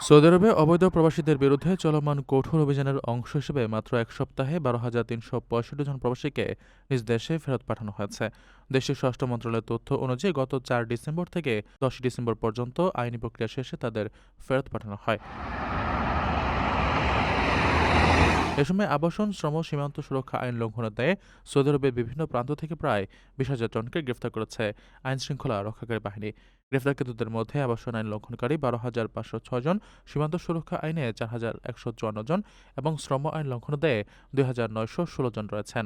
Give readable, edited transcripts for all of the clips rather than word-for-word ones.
Saudi আরবে অবৈধ প্রবাসীদের বিরুদ্ধে চলমান কঠোর অভিযানের অংশ হিসেবে মাত্র এক সপ্তাহে ১২,৩৬৫ জন প্রবাসীকে নিজ দেশে ফেরত পাঠানো হয়েছে। দেশটির স্বরাষ্ট্র মন্ত্রণালয়ের তথ্য অনুযায়ী গত ৪ ডিসেম্বর থেকে ১০ ডিসেম্বর পর্যন্ত আইনি প্রক্রিয়া শেষে তাদের ফেরত পাঠানো হয়। এ সময় আবাসন, শ্রম, সীমান্ত সুরক্ষা আইন লঙ্ঘনের দায়ে সৌদি আরবের বিভিন্ন প্রান্ত থেকে প্রায় ২০,০০০ জনকে গ্রেফতার করেছে আইনশৃঙ্খলা রক্ষাকারী বাহিনী। গ্রেফতারকৃতদের মধ্যে আবাসন আইন লঙ্ঘনকারী ১২,৫০৬ জন, সীমান্ত সুরক্ষা আইনে ৪,১৫৪ জন এবং শ্রম আইন লঙ্ঘনের দায়ে ২,৯১৬ জন রয়েছেন।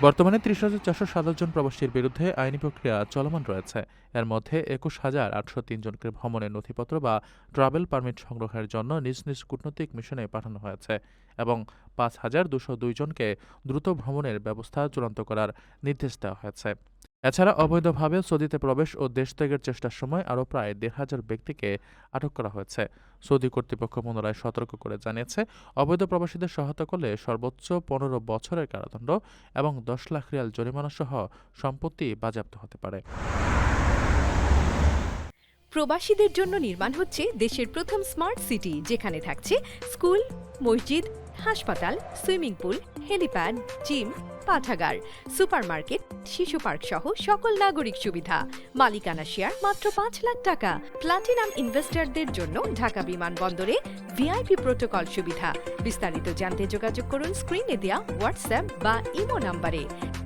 বর্তমানে ৩০,৪০৭ জন প্রবাসীর বিরুদ্ধে আইনি প্রক্রিয়া চলমান রয়েছে। এর মধ্যে ২১,৮০৩ জনকে ভ্রমণের নথিপত্র বা ট্রাভেল পারমিট সংগ্রহের জন্য নিজ নিজ কূটনৈতিক মিশনে পাঠানো হয়েছে এবং ৫,২০২ জনকে দ্রুত ভ্রমণের ব্যবস্থা চূড়ান্ত করার নির্দেশ দেওয়া হয়েছে। এছাড়া অবৈধভাবে সৌদিতে প্রবেশ ও দেশ ত্যাগের চেষ্টার সময় আরও প্রায় ১,৫০০ ব্যক্তিকে আটক করা হয়েছে। সৌদি কর্তৃপক্ষ পুনরায় সতর্ক করে জানিয়েছে, অবৈধ প্রবাসীদের সহায়তা করলে সর্বোচ্চ ১৫ বছরের কারাদণ্ড এবং ১০ লাখ রিয়াল জরিমানা সহ সম্পত্তি বাজেয়াপ্ত হতে পারে। প্রবাসীদের জন্য নির্মাণ হচ্ছে দেশের প্রথম স্মার্ট সিটি, যেখানে থাকছে স্কুল, মসজিদ, হাসপাতাল, সুইমিং পুল, হেলিপ্যাড, জিম, পাঠাগার, সুপারমার্কেট, শিশু পার্ক সহ সকল নাগরিক সুবিধা। মালিকানা শেয়ার মাত্র ৫ লাখ টাকা। প্লাটিনাম ইনভেস্টরদের জন্য ঢাকা বিমানবন্দরে ভিআইপি প্রোটোকল সুবিধা। বিস্তারিত জানতে যোগাযোগ করুন স্ক্রিনে দেয়া হোয়াটসঅ্যাপ বা ইমো নাম্বারে।